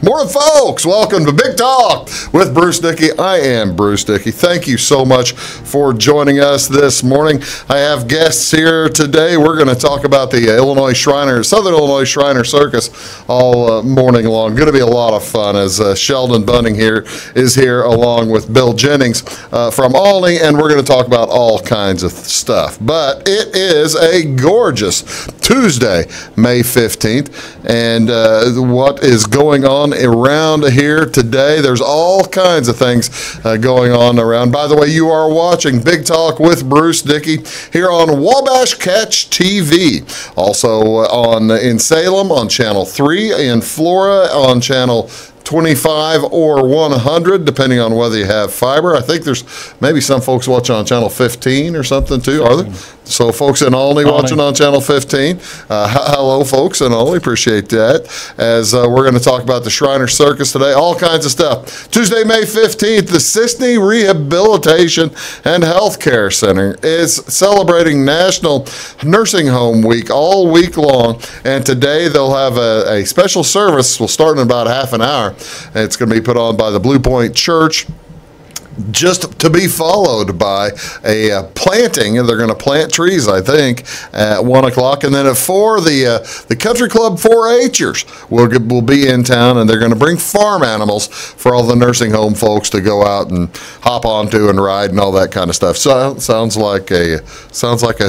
Morning, folks. Welcome to Big Talk with Bruce Dickey. I am Bruce Dickey. Thank you so much for joining us this morning. I have guests here today. We're going to talk about the Southern Illinois Shriner Circus all morning long. Going to be a lot of fun as Sheldon Bunning is here along with Bill Jennings from Olney, and we're going to talk about all kinds of stuff. But it is a gorgeous Tuesday, May 15th, and what is going on around here today? There's all kinds of things going on around. By the way, you are watching Big Talk with Bruce Dickey here on Wabash Catch TV. Also in Salem on Channel 3, in Flora on Channel 25 or 100, depending on whether you have fiber. I think there's maybe some folks watching on Channel 15 or something too, are there? So folks in Olney watching on Channel 15. Hello, folks in Olney. Appreciate that. As we're going to talk about the Shriner Circus today, all kinds of stuff. Tuesday, May 15th, the Sisney Rehabilitation and Healthcare Center is celebrating National Nursing Home Week all week long. And today they'll have a special service. We'll start in about half an hour. It's going to be put on by the Blue Point Church, just to be followed by a planting, and they're going to plant trees, I think, at 1 o'clock. And then at 4, the Country Club 4-H'ers will be in town, and they're going to bring farm animals for all the nursing home folks to go out and hop onto and ride and all that kind of stuff. So sounds like a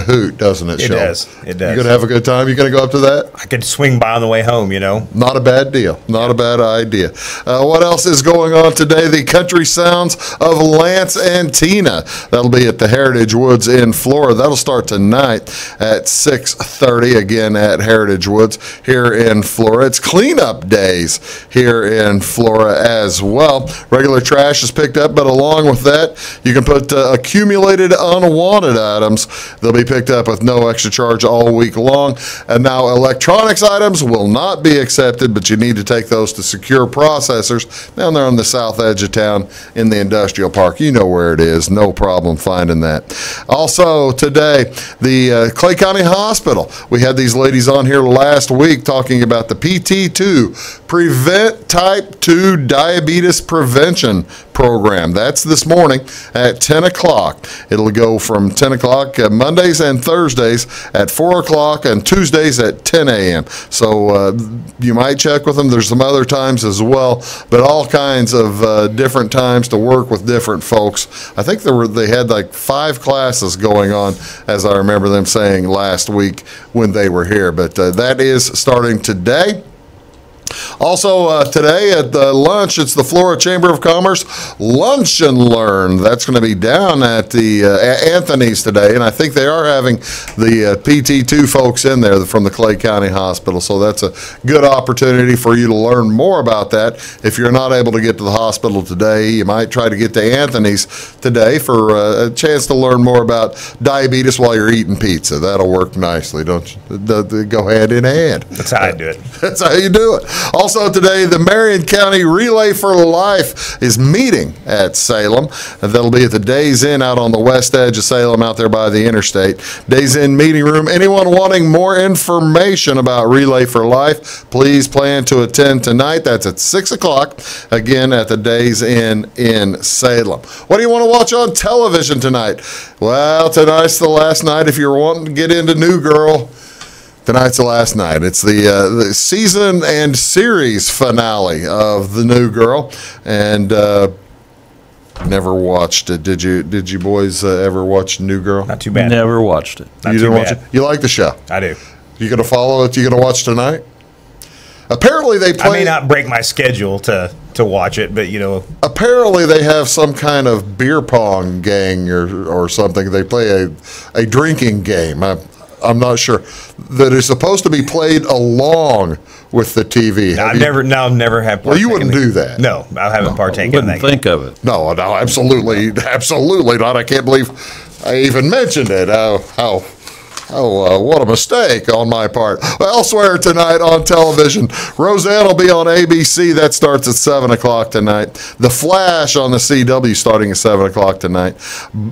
hoot, doesn't it, Sheldon? It does. You going to have a good time? You going to go up to that? I could swing by on the way home, Not a bad deal. Not a bad idea. What else is going on today? The Country Sounds of Lance and Tina. That'll be at the Heritage Woods in Flora. That'll start tonight at 6:30, again at Heritage Woods here in Flora. It's cleanup days here in Flora as well. Regular trash is picked up, but along with that, you can put accumulated unwanted items. They'll be picked up with no extra charge all week long. And now electronics items will not be accepted, but you need to take those to secure processors down there on the south edge of town in the industrial park. You know where it is. No problem finding that. Also today, the Clay County Hospital. We had these ladies on here last week talking about the PT2 Prevent Type 2 Diabetes Prevention Program. That's this morning at 10 o'clock. It'll go from 10 o'clock Mondays and Thursdays at 4 o'clock and Tuesdays at 10 a.m. So you might check with them. There's some other times as well, but all kinds of different times to work with different folks. I think they had like 5 classes going on, as I remember them saying last week when they were here. But that is starting today. Also today at the lunch, it's the Florida Chamber of Commerce Lunch and Learn. That's going to be down at the Anthony's today, and I think they are having the PT2 folks in there from the Clay County Hospital. So that's a good opportunity for you to learn more about that. If you're not able to get to the hospital today, you might try to get to Anthony's today for a chance to learn more about diabetes while you're eating pizza. That'll work nicely, don't you? Go hand in hand. That's how I do it. That's how you do it. Also today, the Marion County Relay for Life is meeting at Salem. That'll be at the Days Inn out on the west edge of Salem, out there by the interstate. Days Inn meeting room. Anyone wanting more information about Relay for Life, please plan to attend tonight. That's at 6 o'clock, again at the Days Inn in Salem. What do you want to watch on television tonight? Well, tonight's the last night if you're wanting to get into New Girl. Tonight's the last night. It's the season and series finale of The New Girl, and never watched it. Did you boys ever watch New Girl? Not too bad. Never watched it. Not you too didn't bad. watch it? You like the show? I do. You gonna follow it? You gonna watch tonight? Apparently they play. I may not break my schedule to watch it, but Apparently they have some kind of beer pong gang or something. They play a drinking game. I'm not sure that is supposed to be played along with the TV? I've never had. Well, you wouldn't do that. No, I haven't partaken in that. Think of it. No, absolutely not. I can't believe I even mentioned it. What a mistake on my part. Well, elsewhere tonight on television, Roseanne will be on ABC. That starts at 7 o'clock tonight. The Flash on the CW starting at 7 o'clock tonight.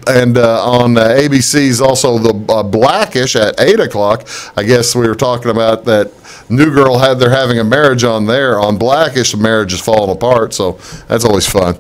And on ABC's also the Blackish at 8 o'clock. I guess we were talking about that New Girl they're having a marriage on there. On Blackish, the marriage is falling apart, so that's always fun.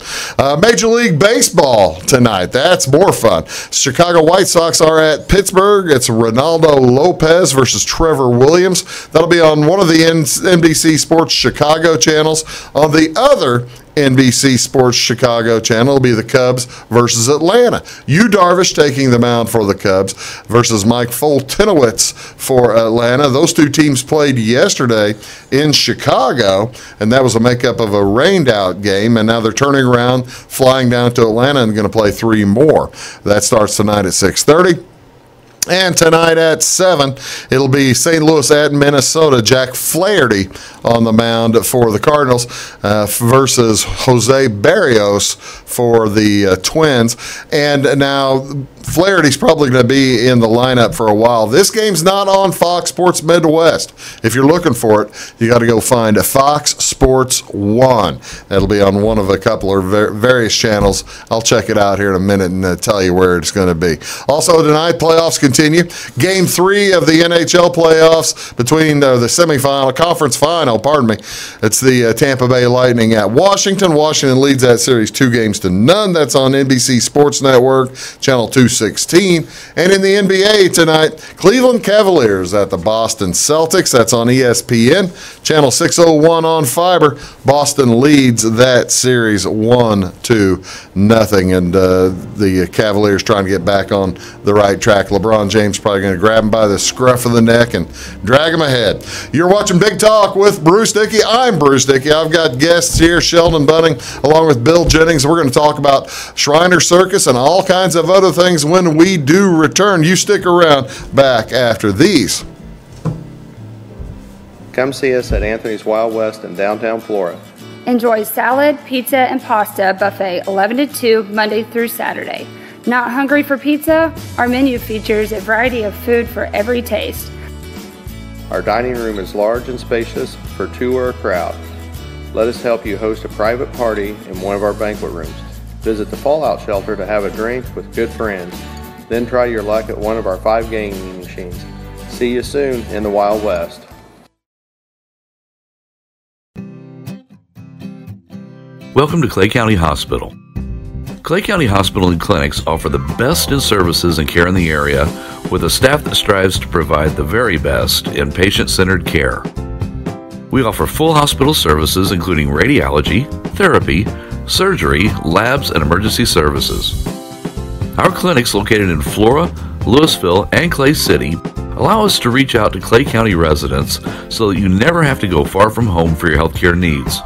Major League Baseball tonight. That's more fun. Chicago White Sox are at Pittsburgh. It's Ronaldo Lopez versus Trevor Williams. That'll be on one of the NBC Sports Chicago channels. On the other NBC Sports Chicago channel will be the Cubs versus Atlanta. Yu Darvish taking the mound for the Cubs versus Mike Foltynewicz for Atlanta. Those two teams played yesterday in Chicago, and that was a makeup of a rained-out game, and now they're turning around, flying down to Atlanta, and going to play 3 more. That starts tonight at 6:30. And tonight at 7, it'll be St. Louis at Minnesota. Jack Flaherty on the mound for the Cardinals versus Jose Barrios for the Twins. And now Flaherty's probably going to be in the lineup for a while. This game's not on Fox Sports Midwest. If you're looking for it, you got to go find a Fox Sports 1. That'll be on one of a couple of various channels. I'll check it out here in a minute and tell you where it's going to be. Also tonight, playoffs continue. Game 3 of the NHL playoffs between the semifinal, conference final, It's the Tampa Bay Lightning at Washington. Washington leads that series 2-0. That's on NBC Sports Network, Channel 216. And in the NBA tonight, Cleveland Cavaliers at the Boston Celtics. That's on ESPN, Channel 601 on fiber. Boston leads that series 1-0. And the Cavaliers trying to get back on the right track. LeBron James probably going to grab him by the scruff of the neck and drag him ahead. You're watching Big Talk with Bruce Dickey. I'm Bruce Dickey. I've got guests here, Sheldon Bunning, along with Bill Jennings. We're going to talk about Shriner Circus and all kinds of other things when we do return. You stick around back after these. Come see us at Anthony's Wild West in downtown Flora. Enjoy salad, pizza, and pasta buffet 11 to 2 Monday through Saturday. Not hungry for pizza? Our menu features a variety of food for every taste. Our dining room is large and spacious for 2 or a crowd. Let us help you host a private party in one of our banquet rooms. Visit the Fallout Shelter to have a drink with good friends. Then try your luck at one of our 5 gaming machines. See you soon in the Wild West. Welcome to Clay County Hospital. Clay County Hospital and Clinics offer the best in services and care in the area with a staff that strives to provide the very best in patient-centered care. We offer full hospital services including radiology, therapy, surgery, labs, and emergency services. Our clinics located in Flora, Louisville, and Clay City allow us to reach out to Clay County residents so that you never have to go far from home for your healthcare needs.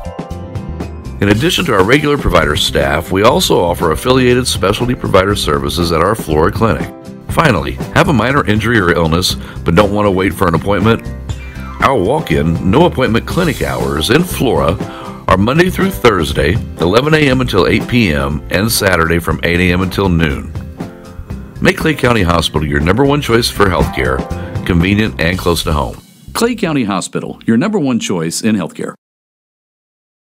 In addition to our regular provider staff, we also offer affiliated specialty provider services at our Flora clinic. Finally, have a minor injury or illness but don't want to wait for an appointment? Our walk-in, no-appointment clinic hours in Flora are Monday through Thursday, 11 a.m. until 8 p.m., and Saturday from 8 a.m. until noon. Make Clay County Hospital your number one choice for healthcare, convenient and close to home. Clay County Hospital, your number one choice in healthcare.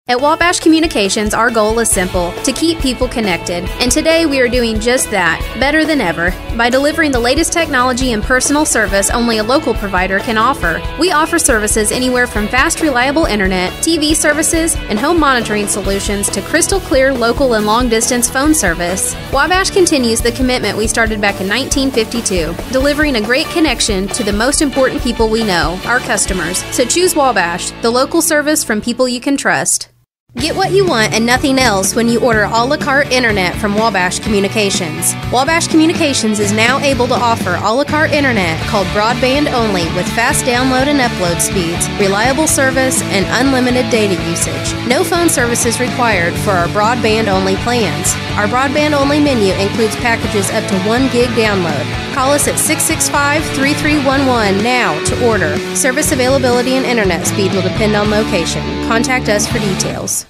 At Wabash Communications, our goal is simple, to keep people connected. And today we are doing just that, better than ever, by delivering the latest technology and personal service only a local provider can offer. We offer services anywhere from fast, reliable internet, TV services, and home monitoring solutions to crystal clear local and long-distance phone service. Wabash continues the commitment we started back in 1952, delivering a great connection to the most important people we know, our customers. So choose Wabash, the local service from people you can trust. Get what you want and nothing else when you order a la carte internet from Wabash Communications. Wabash Communications is now able to offer a la carte internet called broadband only with fast download and upload speeds, reliable service, and unlimited data usage. No phone service is required for our broadband only plans. Our broadband-only menu includes packages up to 1 gig download. Call us at 665-3311 now to order. Service availability and internet speed will depend on location. Contact us for details.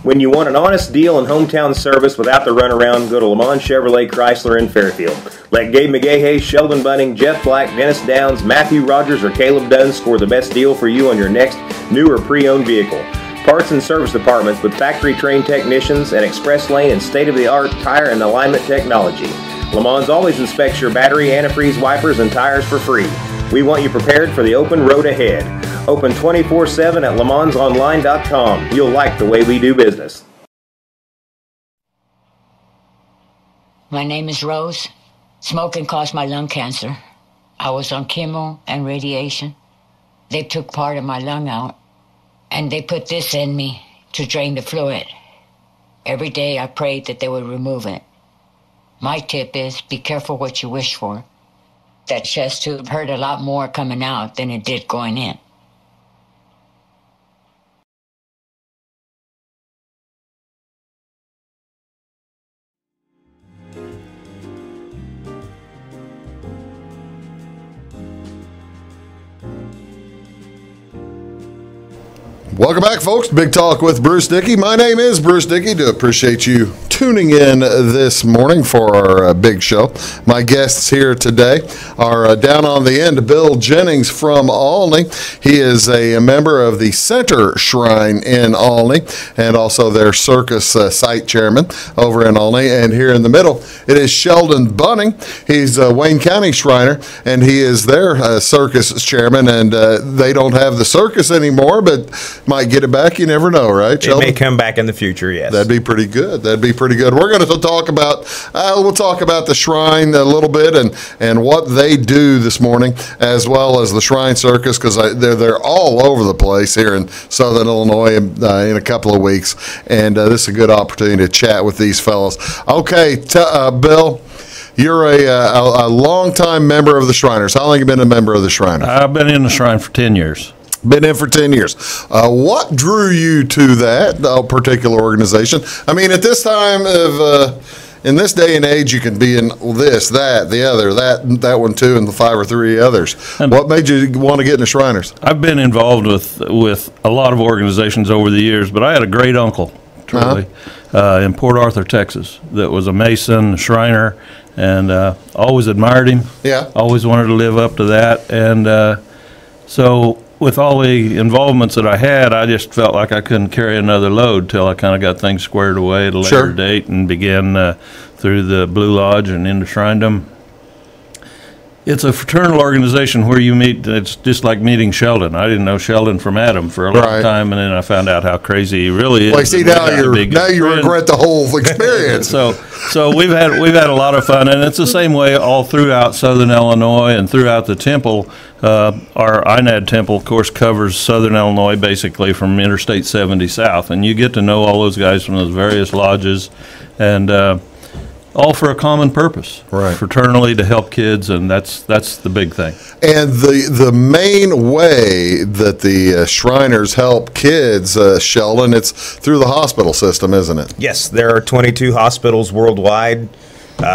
When you want an honest deal and hometown service without the runaround, go to Lamont Chevrolet Chrysler in Fairfield. Let Gabe McGahey, Sheldon Bunning, Jeff Black, Dennis Downs, Matthew Rogers, or Caleb Dunn score the best deal for you on your next new or pre-owned vehicle. Parts and service departments with factory-trained technicians and express lane and state-of-the-art tire and alignment technology. Lamont always inspects your battery, antifreeze, wipers, and tires for free. We want you prepared for the open road ahead. Open 24/7 at LeMansOnline.com. You'll like the way we do business. My name is Rose. Smoking caused my lung cancer. I was on chemo and radiation. They took part of my lung out, and they put this in me to drain the fluid. Every day I prayed that they would remove it. My tip is be careful what you wish for. That chest tube hurt a lot more coming out than it did going in. Welcome back, folks. Big Talk with Bruce Dickey. My name is Bruce Dickey. Do appreciate you tuning in this morning for our big show. My guests here today are down on the end, Bill Jennings from Olney. He is a member of the Center Shrine in Olney and also their Circus site chairman over in Olney. And here in the middle, it is Sheldon Bunning. He's a Wayne County Shriner, and he is their Circus chairman. And they don't have the circus anymore, but might get it back. You never know, right, Sheldon? It may come back in the future, yes. That'd be pretty good. We're going to talk about, we'll talk about the Shrine a little bit and what they do this morning, as well as the Shrine Circus, because they're all over the place here in Southern Illinois in a couple of weeks. And this is a good opportunity to chat with these fellows. Okay, Bill, you're a long-time member of the Shriners. How long have you been a member of the Shriners? I've been in the Shrine for 10 years. Been in for 10 years. What drew you to that particular organization? I mean, at this time of, in this day and age, you can be in this, that, the other, that one too, and the 5 or 3 others. What made you want to get in the Shriners? I've been involved with a lot of organizations over the years, but I had a great uncle, truly, in Port Arthur, Texas, that was a Mason, a Shriner, and always admired him. Yeah. Always wanted to live up to that. And so with all the involvements that I had, I just felt like I couldn't carry another load till I kind of got things squared away at a later date and began through the Blue Lodge and into Shrindom. It's a fraternal organization where you meet. It's just like meeting Sheldon. I didn't know Sheldon from Adam for a long time, and then I found out how crazy he really is. Well, see, now you regret the whole experience. So we've had a lot of fun, and it's the same way all throughout Southern Illinois and throughout the temple. Our Ainad temple, of course, covers Southern Illinois basically from Interstate 70 south, and you get to know all those guys from those various lodges, and all for a common purpose, fraternally to help kids, and that's the big thing. And the main way that the Shriners help kids, Sheldon, it's through the hospital system, isn't it? Yes, there are 22 hospitals worldwide.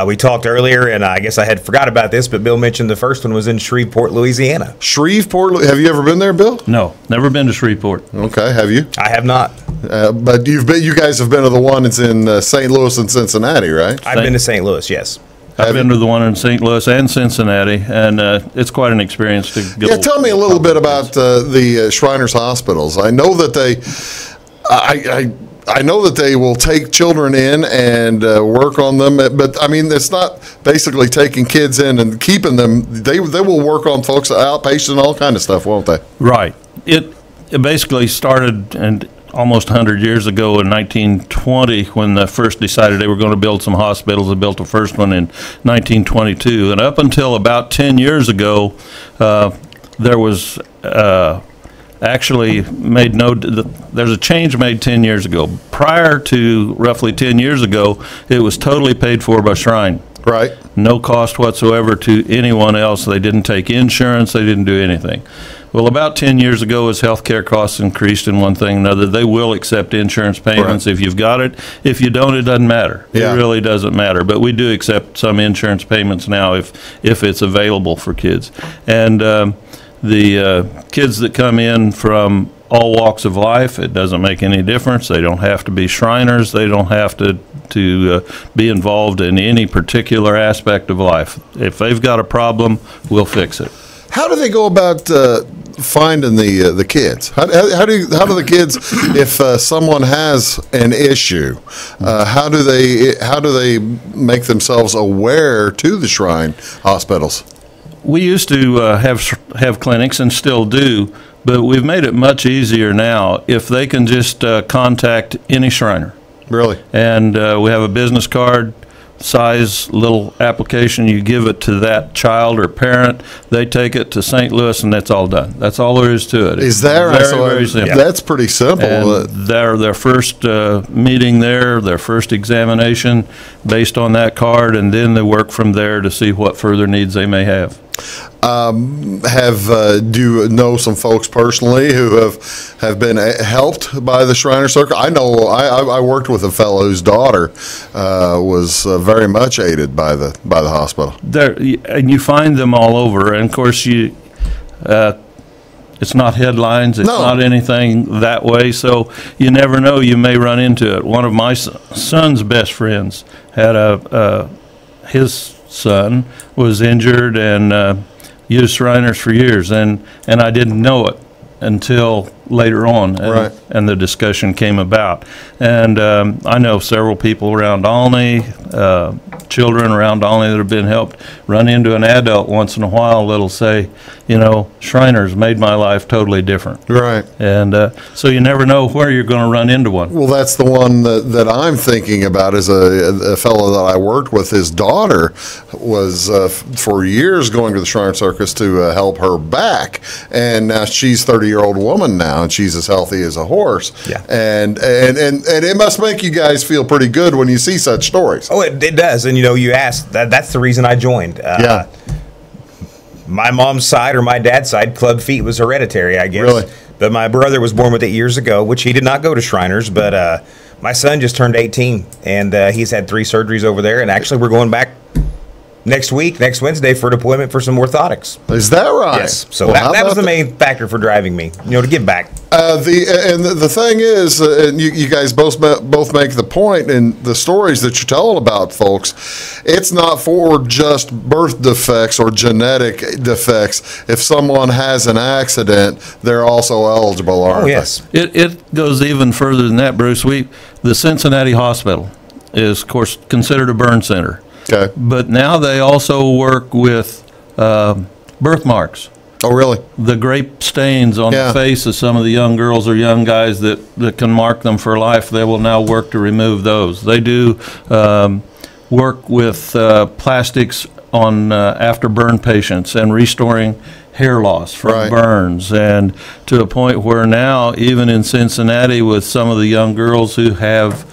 We talked earlier, and I guess I had forgot about this, but Bill mentioned the first one was in Shreveport, Louisiana. Shreveport? Have you ever been there, Bill? No, never been to Shreveport. Okay, have you? I have not. But you guys have been to the one that's in St. Louis and Cincinnati, right? I've been to St. Louis, yes. I've been to the one in St. Louis and Cincinnati, and it's quite an experience to go. Yeah, tell me a little bit about the Shriners hospitals. I know that I know that they will take children in and work on them, but I mean, it's not basically taking kids in and keeping them. They will work on folks outpatient and all kind of stuff, won't they? Right. It basically started and almost 100 years ago in 1920 when they first decided they were going to build some hospitals. They built the first one in 1922, and up until about 10 years ago, there was actually there's a change made 10 years ago. Prior to roughly 10 years ago, it was totally paid for by Shrine. Right. no cost whatsoever to anyone else. They didn't take insurance. They didn't do anything. Well, about 10 years ago, as healthcare costs increased in one thing or another, they will accept insurance payments if you've got it. If you don't, it doesn't matter. Yeah. It really doesn't matter. But we do accept some insurance payments now if it's available for kids. And the kids that come in from all walks of life, it doesn't make any difference. They don't have to be Shriners. They don't have to be involved in any particular aspect of life. If they've got a problem, we'll fix it. How do they go about finding the kids? How do the kids, if someone has an issue, how do they make themselves aware to the Shrine hospitals? We used to have clinics and still do, but we've made it much easier now if they can just contact any Shriner. Really? And we have a business card size little application. You give it to that child or parent. They take it to St. Louis, and that's all done. That's all there is to it. Is that right? Very simple. That's pretty simple. And their first meeting there, their first examination based on that card, and then they work from there to see what further needs they may have. Do you know some folks personally who have been helped by the Shriner Circus? I know I worked with a fellow whose daughter was very much aided by the hospital. And you find them all over, and of course it's not headlines, it's not anything that way, so you never know, you may run into it. One of my son's best friends had his son was injured and used Shriners for years, and I didn't know it until later on, and the discussion came about. And I know several people around Olney, children around Olney that have been helped, run into an adult once in a while that'll say, Shriners made my life totally different. Right. And so you never know where you're going to run into one. Well, that's the one that I'm thinking about is a fellow that I worked with. His daughter was for years going to the Shrine Circus to help her back, and now she's a 30-year-old woman now, and she's as healthy as a horse. Yeah. And it must make you guys feel pretty good when you see such stories. Oh, it does. And, you asked, that's the reason I joined. Yeah. My mom's side or my dad's side, club feet was hereditary, I guess. Really? But my brother was born with it years ago, which he did not go to Shriners. But my son just turned 18, and he's had 3 surgeries over there. And actually, we're going back next Wednesday, for an appointment for some orthotics. Is that right? Yes. So that was the main factor for driving me, to give back. The thing is, and you guys both make the point in the stories that you're telling about, folks, it's not for just birth defects or genetic defects. If someone has an accident, they're also eligible, aren't they? Yes. It goes even further than that, Bruce. The Cincinnati Hospital is, of course, considered a burn center. Okay. But now they also work with birthmarks. Oh, really? The grape stains on the face of some of the young girls or young guys that can mark them for life, they will now work to remove those. They do work with plastics on after burn patients and restoring hair loss from burns, and to a point where now, even in Cincinnati, with some of the young girls who have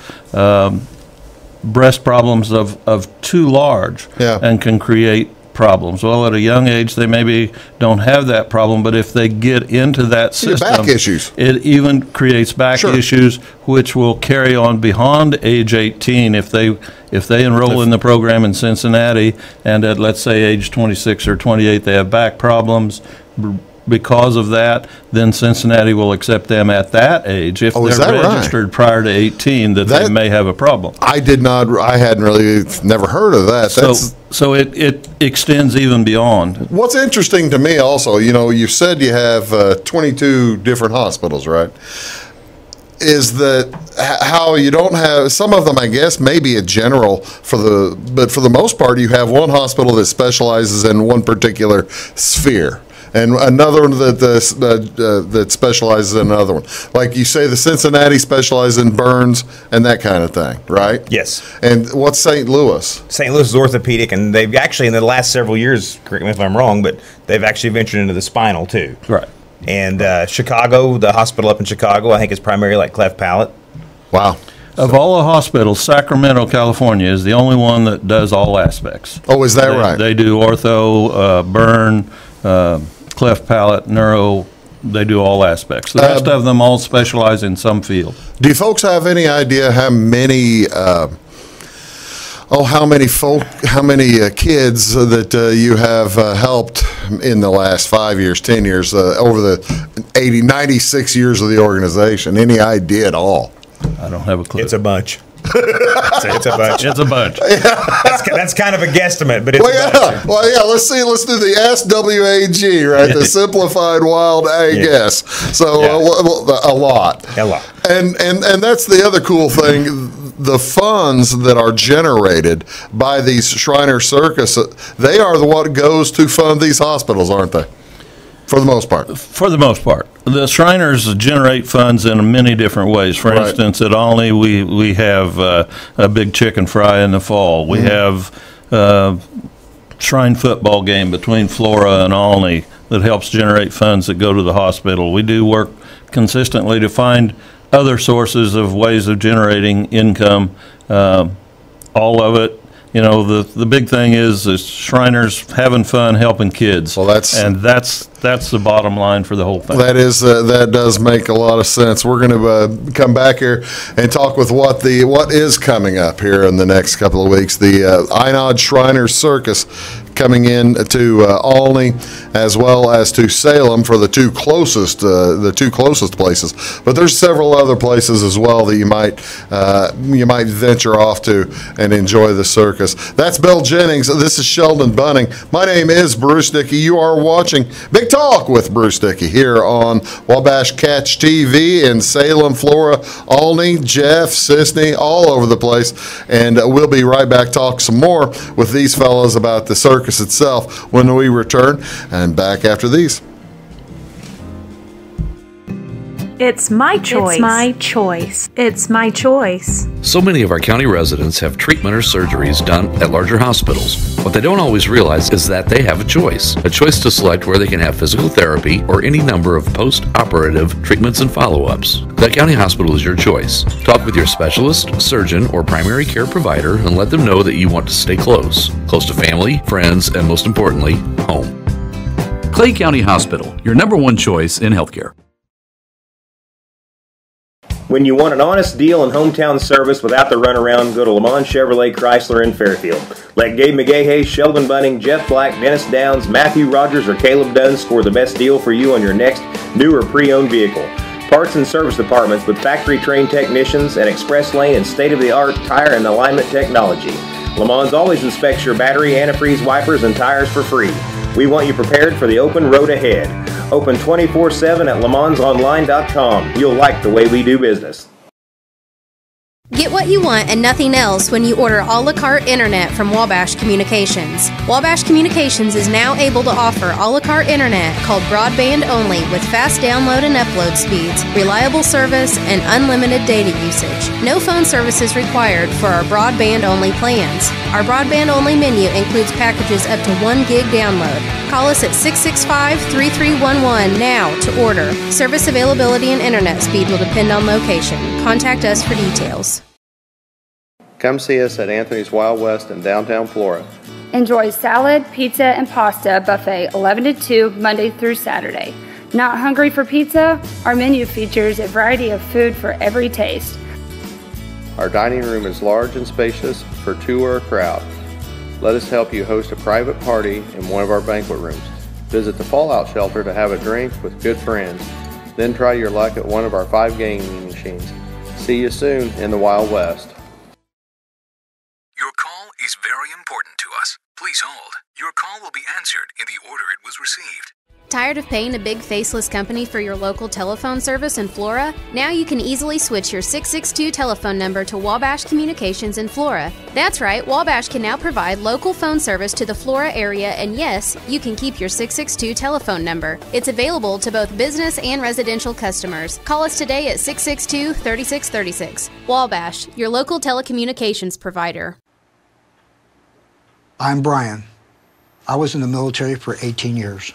breast problems of too large and can create problems. Well, at a young age, they maybe don't have that problem, but if they get into that system, back issues. It even creates back issues, which will carry on beyond age 18 if they enroll in the program in Cincinnati, and at, let's say, age 26 or 28, they have back problems. Because of that, then Cincinnati will accept them at that age if they're registered prior to 18 that they may have a problem. I hadn't really never heard of that. So it extends even beyond. What's interesting to me also, you said you have 22 different hospitals, right? Is that how you don't have some of them? I guess maybe a general but for the most part, you have one hospital that specializes in one particular sphere, and another one that specializes in another one. Like you say, the Cincinnati specializes in burns and that kind of thing, right? Yes. And what's St. Louis? St. Louis is orthopedic, and they've actually, in the last several years, correct me if I'm wrong, but they've actually ventured into the spinal too. Right. And Chicago, the hospital up in Chicago, I think is primarily like cleft palate. Wow. Of all the hospitals, Sacramento, California is the only one that does all aspects. Oh, is that right? They do ortho, burn, cleft palate, neuro. They do all aspects. The rest of them all specialize in some field. Do you folks have any idea how many kids that you have helped in the last 5 years, 10 years, over the 96 years of the organization? Any idea at all? I don't have a clue. It's a bunch. It's a bunch. It's a bunch. That's kind of a guesstimate, but it's a bunch. Well, yeah. Let's do the SWAG, right? The simplified wild ag guess. So a lot. And that's the other cool thing. The funds that are generated by these Shriner Circus, they are what goes to fund these hospitals, aren't they? For the most part. For the most part. The Shriners generate funds in many different ways. For instance, at Olney, we have a big chicken fry in the fall. We have shrine football game between Flora and Olney that helps generate funds that go to the hospital. We do work consistently to find other sources of ways of generating income. All of it. You know, the big thing is Shriners having fun helping kids. Well, that's the bottom line for the whole thing. That does make a lot of sense. We're going to come back here and talk with what is coming up here in the next couple of weeks. The Ainad Shriner Circus coming in to Olney as well as to Salem for the two closest places. But there's several other places as well that you might venture off to and enjoy the circus. That's Bill Jennings. This is Sheldon Bunning. My name is Bruce Dickey. You are watching Big Talk with Bruce Dickey here on Wabash Catch TV in Salem, Flora, Olney, Jeff, Sisney, all over the place. And we'll be right back talk some more with these fellows about the circus itself when we return, and back after these. It's my choice. It's my choice. It's my choice. So many of our county residents have treatment or surgeries done at larger hospitals. What they don't always realize is that they have a choice to select where they can have physical therapy or any number of post-operative treatments and follow-ups. Clay County Hospital is your choice. Talk with your specialist, surgeon, or primary care provider and let them know that you want to stay close to family, friends, and most importantly, home. Clay County Hospital, your #1 choice in healthcare. When you want an honest deal and hometown service without the runaround, go to Lamont Chevrolet Chrysler in Fairfield. Let Gabe McGahey, Sheldon Bunning, Jeff Black, Dennis Downs, Matthew Rogers, or Caleb Dunn score the best deal for you on your next new or pre-owned vehicle. Parts and service departments with factory-trained technicians and express lane and state-of-the-art tire and alignment technology. Lamont always inspects your battery, antifreeze, wipers, and tires for free. We want you prepared for the open road ahead. Open 24/7 at LeMansOnline.com. You'll like the way we do business. Get what you want and nothing else when you order a la carte internet from Wabash Communications. Wabash Communications is now able to offer a la carte internet called broadband only with fast download and upload speeds, reliable service, and unlimited data usage. No phone service is required for our broadband only plans. Our broadband only menu includes packages up to 1 gig download. Call us at 665-3311 now to order. Service availability and internet speed will depend on location. Contact us for details. Come see us at Anthony's Wild West in downtown Flora. Enjoy salad, pizza, and pasta buffet 11 to 2 Monday through Saturday. Not hungry for pizza? Our menu features a variety of food for every taste. Our dining room is large and spacious for two or a crowd. Let us help you host a private party in one of our banquet rooms. Visit the Fallout Shelter to have a drink with good friends. Then try your luck at one of our 5 gaming machines. See you soon in the Wild West. Your call is very important to us. Please hold. Your call will be answered in the order it was received. Tired of paying a big faceless company for your local telephone service in Flora? Now you can easily switch your 662 telephone number to Wabash Communications in Flora. That's right, Wabash can now provide local phone service to the Flora area, and yes, you can keep your 662 telephone number. It's available to both business and residential customers. Call us today at 662-3636. Wabash, your local telecommunications provider. I'm Brian. I was in the military for 18 years.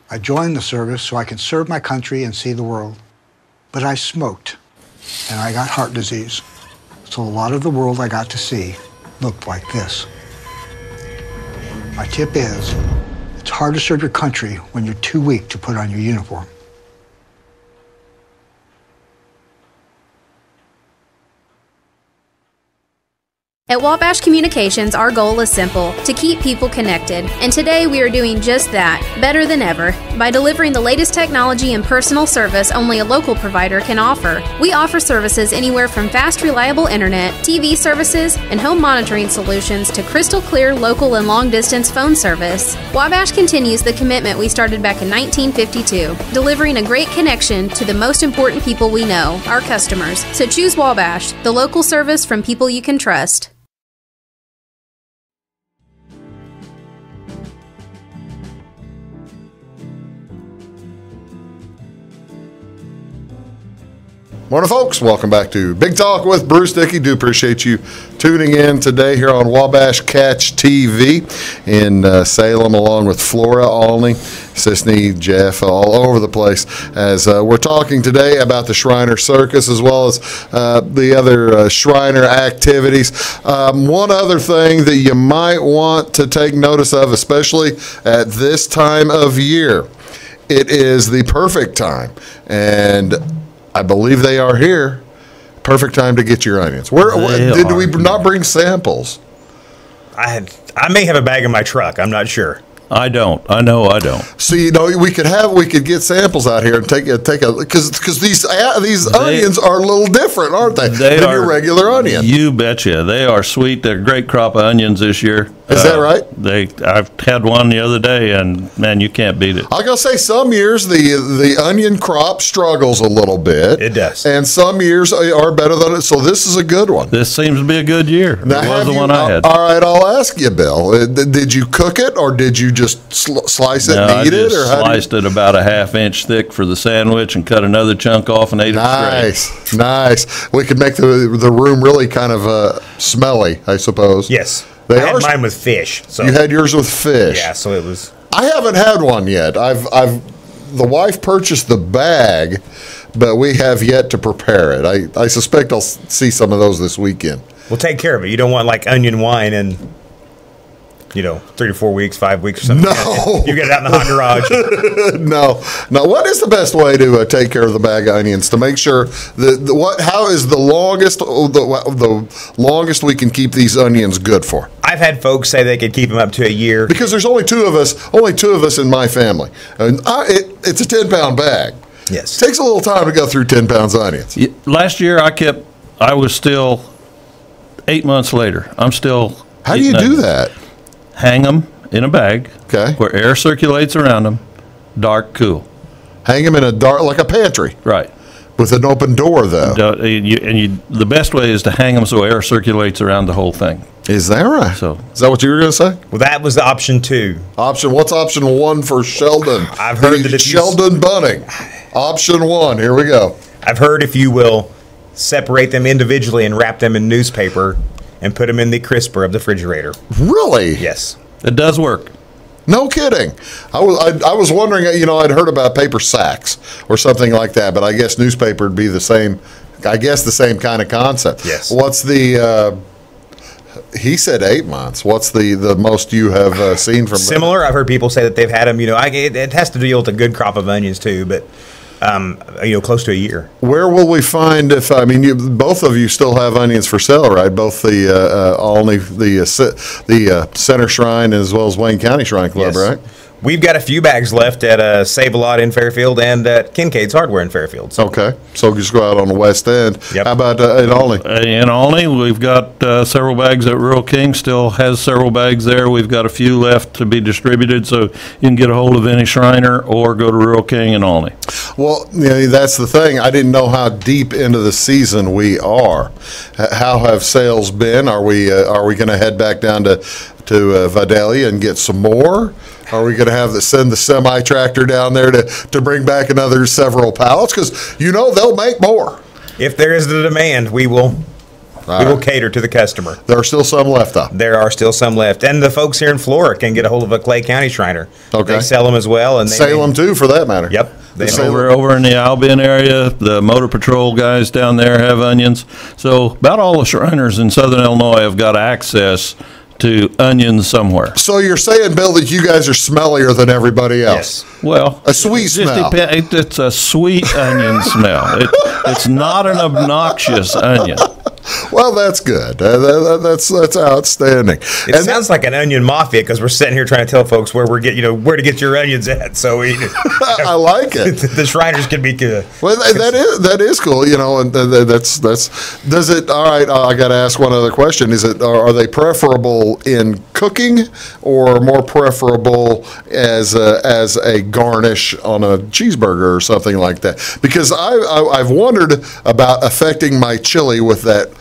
I joined the service so I can serve my country and see the world. But I smoked, and I got heart disease. So a lot of the world I got to see looked like this. My tip is, it's hard to serve your country when you're too weak to put on your uniform. At Wabash Communications, our goal is simple, to keep people connected. And today we are doing just that, better than ever, by delivering the latest technology and personal service only a local provider can offer. We offer services anywhere from fast, reliable internet, TV services, and home monitoring solutions to crystal clear local and long-distance phone service. Wabash continues the commitment we started back in 1952, delivering a great connection to the most important people we know, our customers. So choose Wabash, the local service from people you can trust. Morning, folks. Welcome back to Big Talk with Bruce Dickey. Do appreciate you tuning in today here on Wabash Catch TV in Salem, along with Flora, Olney, Sisney, Jeff, all over the place, as we're talking today about the Shriner Circus as well as the other Shriner activities. One other thing that you might want to take notice of, especially at this time of year, it is the perfect time, and I believe they are here. Perfect time to get your onions. Did we not bring samples? I may have a bag in my truck. I'm not sure. I don't. I know I don't. See, we could get samples out here and take a because these onions are a little different, aren't they? Than your regular onion. You betcha. They are sweet. They're a great crop of onions this year. Is that right? I've had one the other day, and man, you can't beat it. I gotta say, some years the onion crop struggles a little bit. It does, and some years are better than it. So this is a good one. This seems to be a good year. Now, it was the one I had. All right, I'll ask you, Bill. Did you cook it, or did you just slice it and eat it? Or sliced it about a half-inch thick for the sandwich and cut another chunk off and ate it straight. Nice. We could make the room really kind of smelly, I suppose. Yes. I had mine with fish. So. You had yours with fish. Yeah, so it was. I haven't had one yet. The wife purchased the bag, but we have yet to prepare it. I suspect I'll see some of those this weekend. We'll take care of it. You don't want like onion wine and 3 to 4 weeks, 5 weeks or something. No. You get it out in the hot garage. No. What is the best way to take care of the bag of onions to make sure how is the longest we can keep these onions good for? I've had folks say they could keep them up to a year. Because there's only two of us in my family. And it's a 10-pound bag. Yes. It takes a little time to go through 10 pounds of onions. Last year I was still 8 months later. I'm still. How do you do that? Hang them in a bag where air circulates around them, dark, cool. Hang them in a dark, like a pantry. Right. With an open door, though. The best way is to hang them so air circulates around the whole thing. Is that right? So, is that what you were going to say? Well, that was option 2. What's option 1 for Sheldon? I've heard that Sheldon Bunning. Option 1, here we go. I've heard if you will separate them individually and wrap them in newspaper and put them in the crisper of the refrigerator. Really? Yes. It does work. No kidding. I was wondering, I'd heard about paper sacks or something like that, but I guess newspaper would be the same kind of concept. Yes. What's the, he said 8 months. What's the most you have seen from Similar. I've heard people say that they've had them, it has to deal with a good crop of onions too, but close to a year. Where will we find both of you still have onions for sale, right? Both the Center Shrine as well as Wayne County Shrine Club, yes. Right? We've got a few bags left at Save-A-Lot in Fairfield and at Kincaid's Hardware in Fairfield. So. Okay, so just go out on the west end. Yep. How about in Olney? In Olney, we've got several bags at Rural King. Still has several bags there. We've got a few left to be distributed, so you can get a hold of any Shriner or go to Rural King in Olney. Well, that's the thing. I didn't know how deep into the season we are. How have sales been? Are we going to head back down to Vidalia and get some more? Are we going to send the semi-tractor down there to bring back another several pallets? Because they'll make more. If there is the demand, we will cater to the customer. There are still some left, though. There are still some left. And the folks here in Flora can get a hold of a Clay County Shriner. Okay. They sell them as well. And Salem, too, for that matter. Yep. Over in the Albion area, the motor patrol guys down there have onions. So about all the Shriners in Southern Illinois have got access to onions somewhere. So you're saying, Bill, that you guys are smellier than everybody else? Yes. Well, a sweet smell. It's a sweet onion smell. It's not an obnoxious onion. Well, that's good. That's outstanding. It sounds like an onion mafia because we're sitting here trying to tell folks where to get your onions at. So I like it. The Shriners can be good. Well, that is cool. And that's does it. All right, I got to ask one other question. Are they preferable in cooking or more preferable as a garnish on a cheeseburger or something like that? Because I've wondered about affecting my chili with that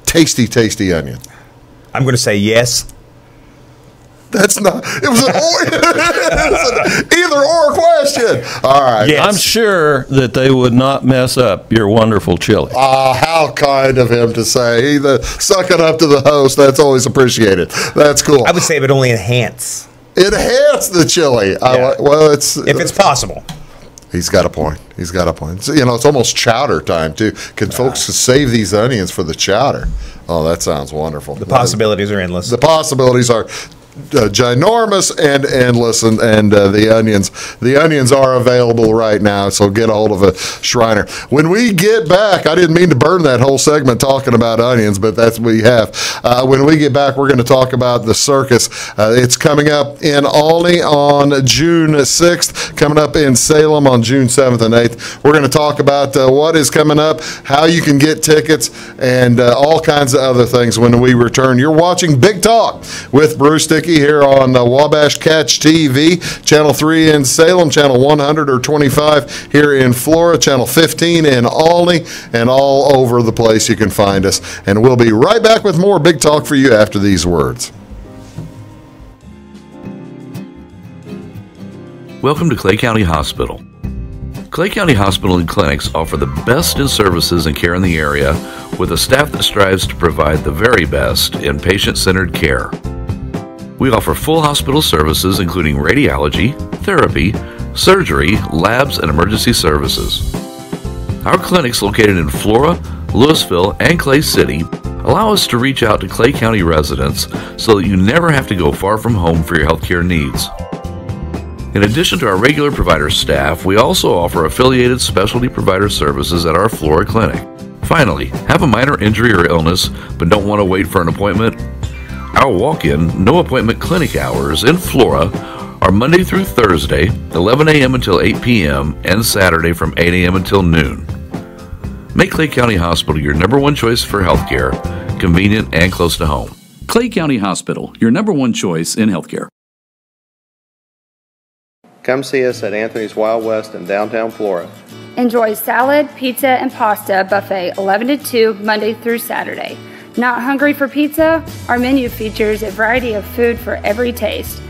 tasty onion. I'm going to say yes. That's not. It was an either or question. All right. Yes. I'm sure that they would not mess up your wonderful chili. How kind of him to say. Suck it up to the host. That's always appreciated. That's cool. I would say it would only enhance the chili. Yeah. If it's possible. He's got a point. So, it's almost chowder time, too. Can folks save these onions for the chowder? Oh, that sounds wonderful. The possibilities are endless. The possibilities are ginormous and endless, and the onions are available right now, so get a hold of a Shriner. When we get back, I didn't mean to burn that whole segment talking about onions, but that's what we have. When we get back, we're going to talk about the Circus. It's coming up in Olney on June 6th, coming up in Salem on June 7th and 8th. We're going to talk about what is coming up, how you can get tickets, and all kinds of other things when we return. You're watching Big Talk with Bruce Dickey here on Wabash Catch TV, Channel 3 in Salem, Channel 100 or 25 here in Florida, Channel 15 in Olney, and all over the place you can find us. And we'll be right back with more Big Talk for you after these words. Welcome to Clay County Hospital. Clay County Hospital and Clinics offer the best in services and care in the area with a staff that strives to provide the very best in patient-centered care. We offer full hospital services including radiology, therapy, surgery, labs, and emergency services. Our clinics located in Flora, Louisville, and Clay City allow us to reach out to Clay County residents so that you never have to go far from home for your healthcare needs. In addition to our regular provider staff, we also offer affiliated specialty provider services at our Flora clinic. Finally, have a minor injury or illness but don't want to wait for an appointment? Our walk-in, no-appointment clinic hours in Flora are Monday through Thursday, 11 a.m. until 8 p.m., and Saturday from 8 a.m. until noon. Make Clay County Hospital your number one choice for healthcare, convenient and close to home. Clay County Hospital, your number one choice in healthcare. Come see us at Anthony's Wild West in downtown Flora. Enjoy salad, pizza, and pasta buffet 11 to 2 Monday through Saturday. Not hungry for pizza? Our menu features a variety of food for every taste.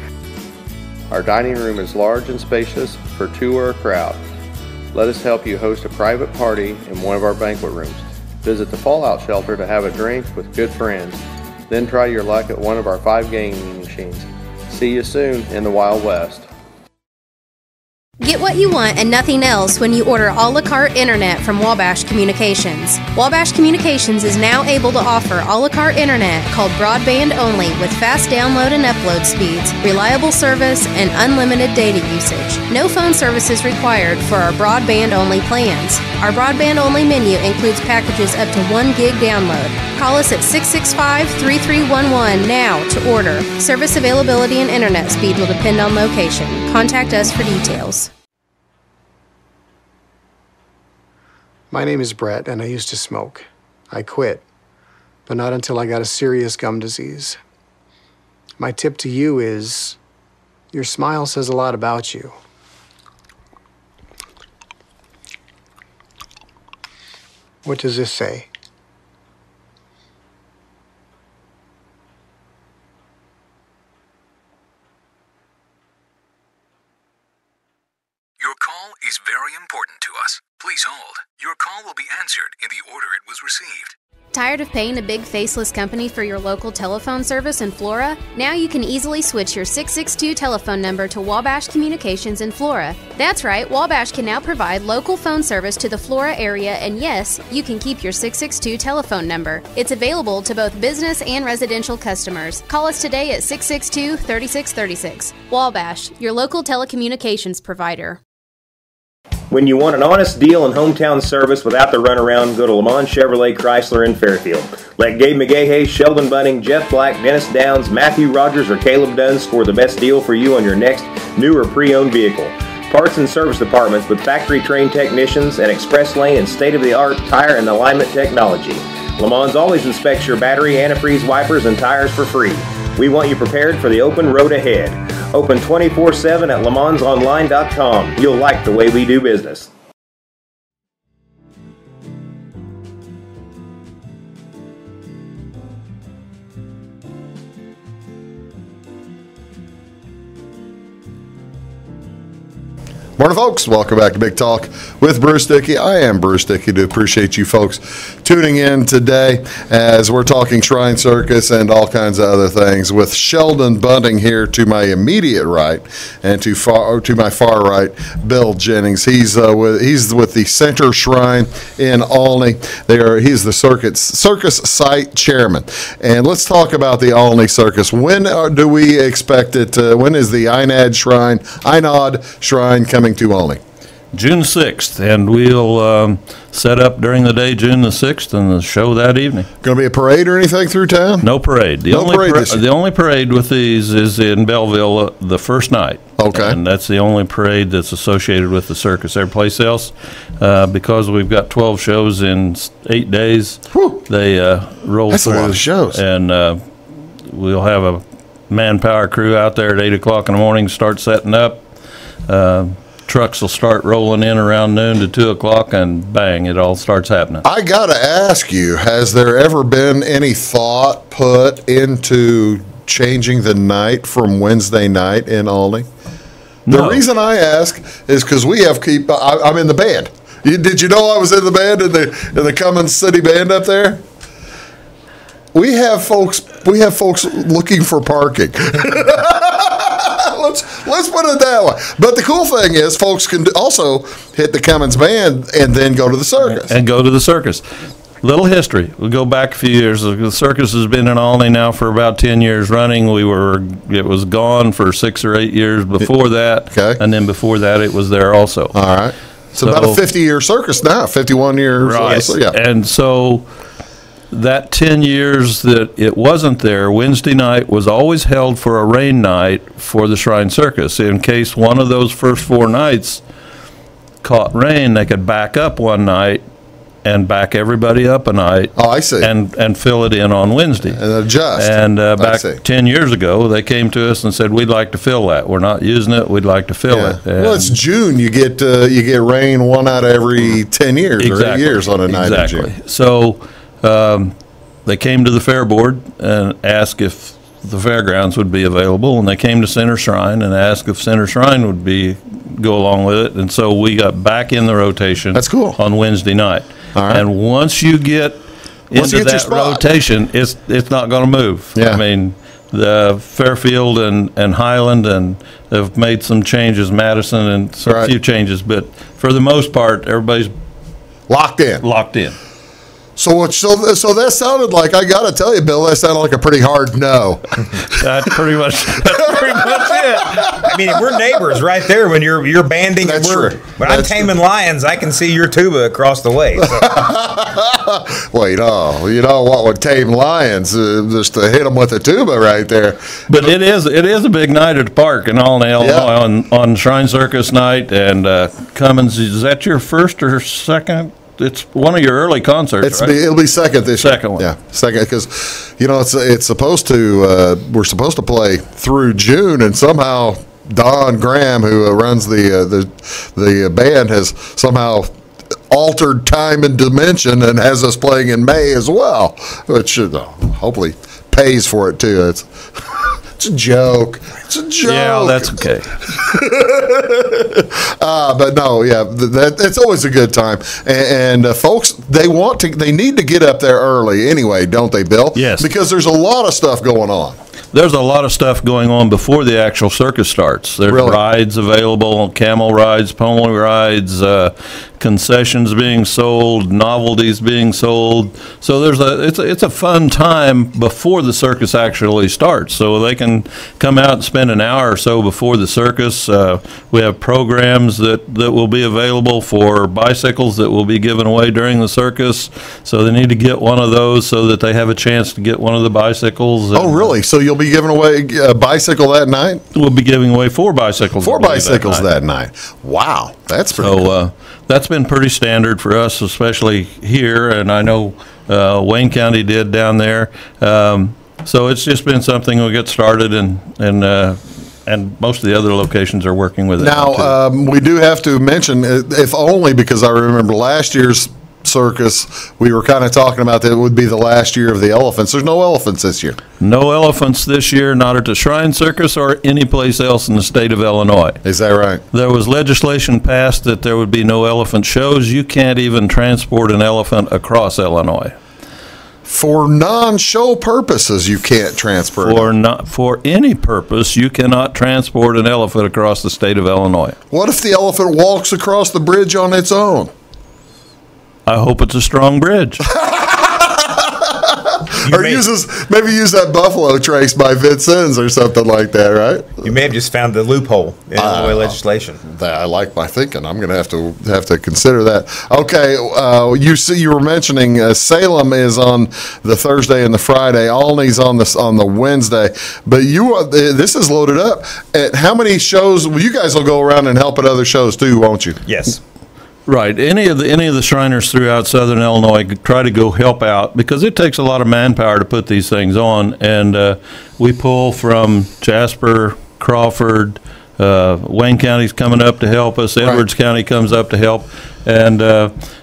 Our dining room is large and spacious for two or a crowd. Let us help you host a private party in one of our banquet rooms. Visit the Fallout Shelter to have a drink with good friends. Then try your luck at one of our 5 gaming machines. See you soon in the Wild West. Get what you want and nothing else when you order a la carte internet from Wabash Communications. Wabash Communications is now able to offer a la carte internet called broadband only with fast download and upload speeds, reliable service, and unlimited data usage. No phone service is required for our broadband only plans. Our broadband only menu includes packages up to 1 gig download. Call us at 665-3311 now to order. Service availability and internet speed will depend on location. Contact us for details. My name is Brett, and I used to smoke. I quit, but not until I got a serious gum disease. My tip to you is, your smile says a lot about you. What does this say? Your call is very important to us. Please hold. Your call will be answered in the order it was received. Tired of paying a big faceless company for your local telephone service in Flora? Now you can easily switch your 662 telephone number to Wabash Communications in Flora. That's right, Wabash can now provide local phone service to the Flora area, and yes, you can keep your 662 telephone number. It's available to both business and residential customers. Call us today at 662-3636. Wabash, your local telecommunications provider. When you want an honest deal and hometown service without the runaround, go to Le Mans Chevrolet Chrysler in Fairfield. Let Gabe McGahey, Sheldon Bunning, Jeff Black, Dennis Downs, Matthew Rogers, or Caleb Dunn score the best deal for you on your next new or pre-owned vehicle. Parts and service departments with factory-trained technicians and express lane and state-of-the-art tire and alignment technology. Le Mans always inspects your battery, antifreeze, wipers, and tires for free. We want you prepared for the open road ahead. Open 24/7 at lemansonline.com. You'll like the way we do business. Morning, folks. Welcome back to Big Talk with Bruce Dickey. I am Bruce Dickey. Do appreciate you folks tuning in today as we're talking Shrine Circus and all kinds of other things with Sheldon Bunting here to my immediate right and to my far right, Bill Jennings. He's with the Center Shrine in Olney. He's the Circus site chairman. And let's talk about the Olney Circus. When do we expect it? When is the Ainad Shrine coming to Olney? June 6th, and we'll set up during the day June the 6th and the show that evening. Going to be a parade or anything through town? No parade. The only parade with these is in Belleville the first night. Okay. And that's the only parade that's associated with the circus. Every place else, because we've got 12 shows in 8 days, they roll that's through. That's a lot of shows. And we'll have a manpower crew out there at 8 o'clock in the morning, start setting up. Trucks will start rolling in around noon to 2 o'clock, and bang, it all starts happening. I got to ask you, has there ever been any thought put into changing the night from Wednesday night in Olney? The reason I ask is because I'm in the band. Did you know I was in the band in the Cummins City Band up there? We have folks looking for parking. Let's put it that way. But the cool thing is, folks can also hit the Cummins Band and then go to the circus. Little history. We'll go back a few years. The circus has been in Olney now for about 10 years running. It was gone for 6 or 8 years before that. Okay. And then before that, it was there also. All right. So about a 50-year circus now, 51 years. Right. So, yeah. And so that 10 years that it wasn't there, Wednesday night was always held for a rain night for the Shrine Circus. In case one of those first 4 nights caught rain, they could back up one night and back everybody up a night. Oh, I see. And fill it in on Wednesday. And adjust. And back 10 years ago, they came to us and said, we'd like to fill that. We're not using it. We'd like to fill it. And well, it's June. You get rain 1 out of every 10 years or 8 years on a night in June. So they came to the fair board and asked if the fairgrounds would be available, and they came to Center Shrine and asked if Center Shrine would go along with it, and so we got back in the rotation. That's cool. On Wednesday night. All right. And once you get into that rotation, it's not going to move. Yeah. I mean, the Fairfield and Highland and have made some changes, Madison and a few changes, but for the most part, everybody's locked in. So that sounded like, I got to tell you, Bill, that sounded like a pretty hard no. That's pretty much it. I mean, we're neighbors right there when you're banding. That's true. When I'm taming lions, I can see your tuba across the way. So. Well, you know what would tame lions, just to hit them with a tuba right there. But it is a big night at the park in Olney, Illinois, on Shrine Circus night. And Cummins, is that your first or second? It's one of your early concerts, right? It'll be second this year. Second one. Yeah, second, because, it's supposed to, we're supposed to play through June, and somehow Don Graham, who runs the band, has somehow altered time and dimension and has us playing in May as well, which hopefully pays for it too. It's a joke. It's a joke. Yeah, that's okay. But no, yeah, it's always a good time. And folks, they need to get up there early anyway, don't they, Bill? Yes. Because there's a lot of stuff going on. There's a lot of stuff going on before the actual circus starts. There's rides available, camel rides, pony rides, concessions being sold, novelties being sold. So it's a fun time before the circus actually starts. So they can come out and spend an hour or so before the circus. We have programs that will be available for bicycles that will be given away during the circus. So they need to get one of those so that they have a chance to get one of the bicycles. Oh, really? So you'll be giving away a bicycle that night? We'll be giving away 4 bicycles. 4 bicycles that night. Wow, that's pretty cool. That's been pretty standard for us, especially here, and I know Wayne County did down there. So it's just been something we get started, and most of the other locations are working with it. Now, we do have to mention, if only because I remember last year's circus, we were kind of talking about that it would be the last year of the elephants. There's no elephants this year. No elephants this year, not at the Shrine Circus or any place else in the state of Illinois. Is that right? There was legislation passed that there would be no elephant shows. You can't even transport an elephant across Illinois. For non-show purposes, you can't transport it. For any purpose, you cannot transport an elephant across the state of Illinois. What if the elephant walks across the bridge on its own? I hope it's a strong bridge. Or maybe use that buffalo trace by Vincennes or something like that, right? You may have just found the loophole in Illinois legislation. I like my thinking. I'm going to have to consider that. Okay, you were mentioning Salem is on the Thursday and the Friday. Olney's on the Wednesday. But this is loaded up. How many shows? Well, you guys will go around and help at other shows too, won't you? Yes. Right. Any of the Shriners throughout Southern Illinois try to go help out because it takes a lot of manpower to put these things on. And we pull from Jasper, Crawford, Wayne County's coming up to help us. Edwards County comes up to help. And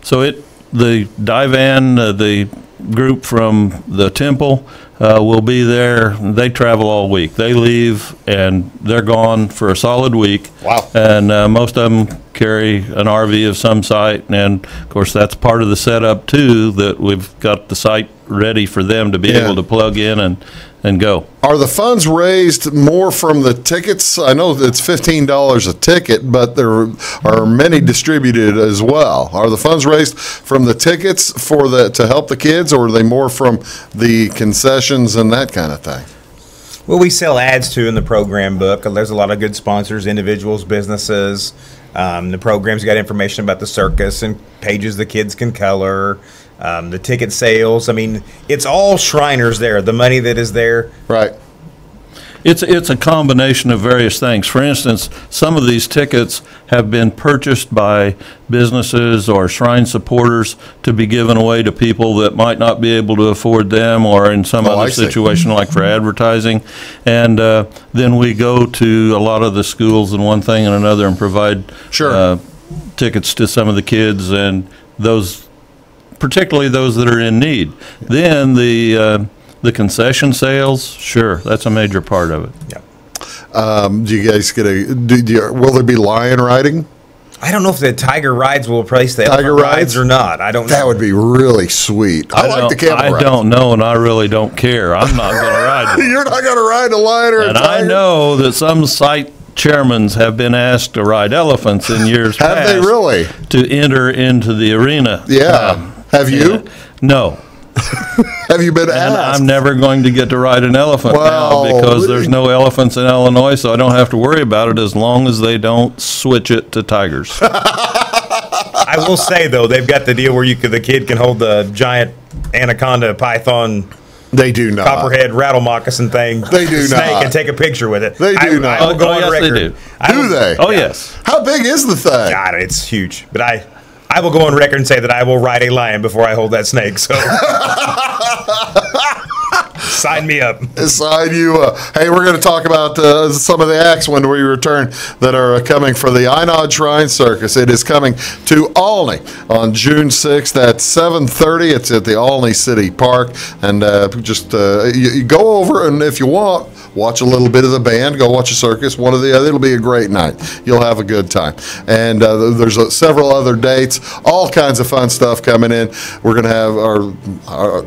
so the Divan, the group from the Temple, will be there. They travel all week. They leave and they're gone for a solid week. Wow. And most of them carry an RV of some site. And, of course, that's part of the setup, too, that we've got the site ready for them to be able to plug in and go. Are the funds raised more from the tickets? I know that it's $15 a ticket, but there are many distributed as well. Are the funds raised from the tickets to help the kids, or are they more from the concessions and that kind of thing? Well, we sell ads too in the program book. There's a lot of good sponsors, individuals, businesses. The program's got information about the circus and pages the kids can color. The ticket sales. I mean, it's all Shriners there. The money that is there. Right. It's a combination of various things. For instance, some of these tickets have been purchased by businesses or Shrine supporters to be given away to people that might not be able to afford them or in some other situation like for advertising. And then we go to a lot of the schools and one thing and another and provide tickets to some of the kids and particularly those that are in need. Then the concession sales, sure, that's a major part of it. Yeah. Do you guys will there be lion riding? I don't know if the Tiger rides will replace the Tiger rides or not. I don't know. That would be really sweet. I like the camel rides. I don't know, and I really don't care. I'm not going to ride one. You're not going to ride a lion or a tiger? And I know that some site chairmen have been asked to ride elephants in years past. Have they really? To enter into the arena. Yeah. Have you? No. Have you been asked? And I'm never going to get to ride an elephant now because there's no elephants in Illinois, so I don't have to worry about it as long as they don't switch it to tigers. I will say, though, they've got the deal where the kid can hold the giant anaconda python. They do not. Copperhead rattle moccasin thing. They do snake not. And take a picture with it. They do not. I will go on record. They do. Do they? Oh, yes. How big is the thing? God, it's huge. But I will go on record and say that I will ride a lion before I hold that snake. So Sign me up. Sign you up. Hey, we're going to talk about some of the acts when we return that are coming for the Ainad Shrine Circus. It is coming to Olney on June 6th at 7:30. It's at the Olney City Park. And you go over, and if you want, watch a little bit of the band, go watch a circus, one or the other. It'll be a great night. You'll have a good time. And there's several other dates, all kinds of fun stuff coming in. We're going to have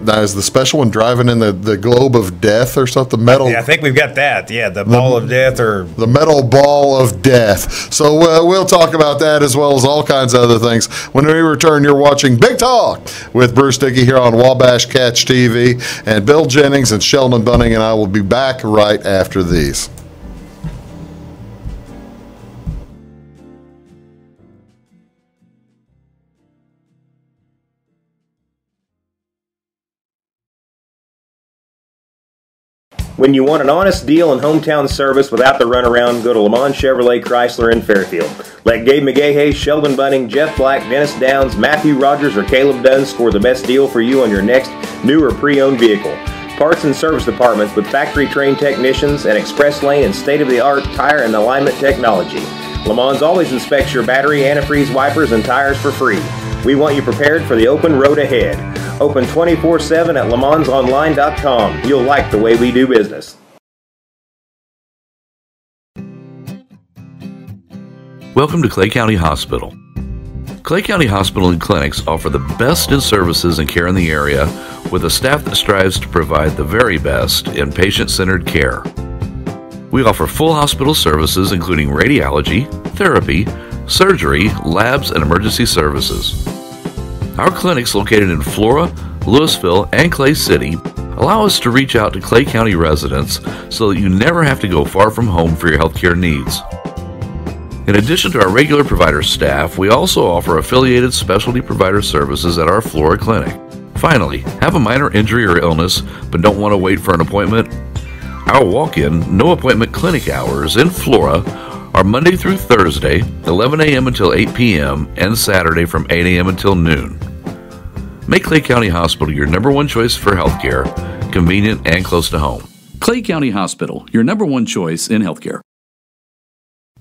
now is the special one driving in the globe of death or something? Metal. Yeah, I think we've got that. Yeah, the ball of death or the metal ball of death. So we'll talk about that as well as all kinds of other things. When we return, you're watching Big Talk with Bruce Dickey here on Wabash Catch TV, and Bill Jennings and Sheldon Bunning and I will be back right after these. When you want an honest deal and hometown service without the runaround, go to Lamont Chevrolet Chrysler in Fairfield. Let Gabe McGahey, Sheldon Bunning, Jeff Black, Dennis Downs, Matthew Rogers, or Caleb Dunn score the best deal for you on your next new or pre-owned vehicle. Parts and service departments with factory-trained technicians and express lane and state-of-the-art tire and alignment technology. Lamont always inspects your battery, antifreeze, wipers, and tires for free. We want you prepared for the open road ahead. Open 24/7 at LeMansOnline.com. You'll like the way we do business. Welcome to Clay County Hospital. Clay County Hospital and Clinics offer the best in services and care in the area with a staff that strives to provide the very best in patient-centered care. We offer full hospital services including radiology, therapy, surgery, labs, and emergency services. Our clinics located in Flora, Louisville, and Clay City allow us to reach out to Clay County residents so that you never have to go far from home for your healthcare needs. In addition to our regular provider staff, we also offer affiliated specialty provider services at our Flora clinic. Finally, have a minor injury or illness but don't want to wait for an appointment? Our walk-in, no appointment clinic hours in Flora are Monday through Thursday, 11 a.m. until 8 p.m., and Saturday from 8 a.m. until noon. Make Clay County Hospital your number one choice for healthcare, convenient and close to home. Clay County Hospital, your number one choice in healthcare.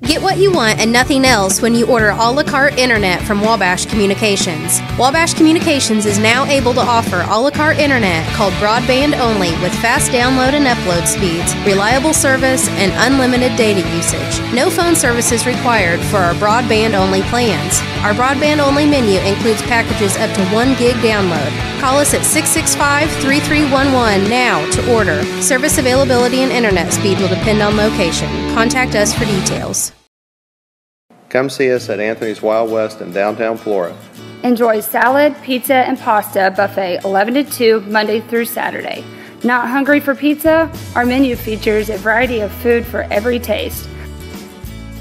Get what you want and nothing else when you order a la carte internet from Wabash Communications. Wabash Communications is now able to offer a la carte internet called broadband only with fast download and upload speeds, reliable service, and unlimited data usage. No phone service is required for our broadband only plans. Our broadband only menu includes packages up to 1 gig download. Call us at 665-3311 now to order. Service availability and internet speed will depend on location. Contact us for details. Come see us at Anthony's Wild West in downtown Flora. Enjoy salad, pizza, and pasta buffet 11 to 2 Monday through Saturday. Not hungry for pizza? Our menu features a variety of food for every taste.